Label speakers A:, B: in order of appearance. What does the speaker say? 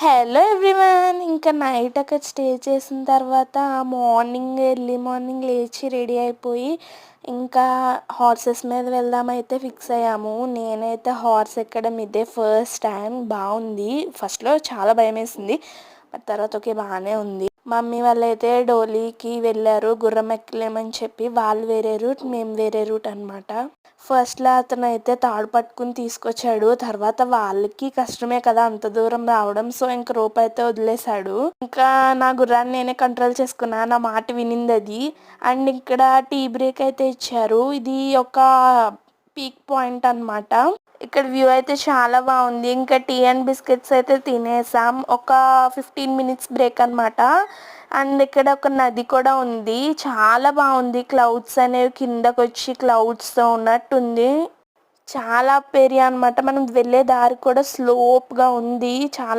A: Hello everyone. ఇంకా night అక్కడ stay చేసిన తర్వాత ఎర్లీ మార్నింగ్ లేచి రెడీ అయిపోయి ఇంకా హార్సెస్ మీద వెళ్దామైతే ఫిక్స్ అయ్యాము. నేనైతే హార్స్ ఎక్కడం ఇదే ఫస్ట్ టైం. బాగుంది. ఫస్ట్లో చాలా భయం వేసింది, బట్ తర్వాత ఓకే బాగానే ఉంది. మమ్మీ వాళ్ళైతే డోలీకి వెళ్ళారు గుర్రం ఎక్కలేమని చెప్పి. వాళ్ళు వేరే రూట్, మేము వేరే రూట్ అనమాట. ఫస్ట్లో అతను అయితే తాడు పట్టుకుని తీసుకొచ్చాడు. తర్వాత వాళ్ళకి కష్టమే కదా అంత దూరం రావడం, సో ఇంక రోప్ అయితే వదిలేశాడు. ఇంకా నా గుర్రాన్ని నేనే కంట్రోల్ చేసుకున్నా, నా మాట వినింది అది. అండ్ ఇక్కడ టీ బ్రేక్ అయితే ఇచ్చారు. ఇది ఒక పీక్ పాయింట్ అనమాట. ఇక్కడ వ్యూ అయితే చాలా బాగుంది. ఇంకా టీ అండ్ బిస్కెట్స్ అయితే తినేసాం. ఒక 15 మినిట్స్ బ్రేక్ అనమాట. అండ్ ఇక్కడ ఒక నది కూడా ఉంది, చాలా బాగుంది. క్లౌడ్స్ అనేవి కిందకు వచ్చి క్లౌడ్స్తో ఉన్నట్టుంది. చాలా ఏరియా అనమాట. మనం వెళ్ళే దారి కూడా స్లోప్గా ఉంది, చాలా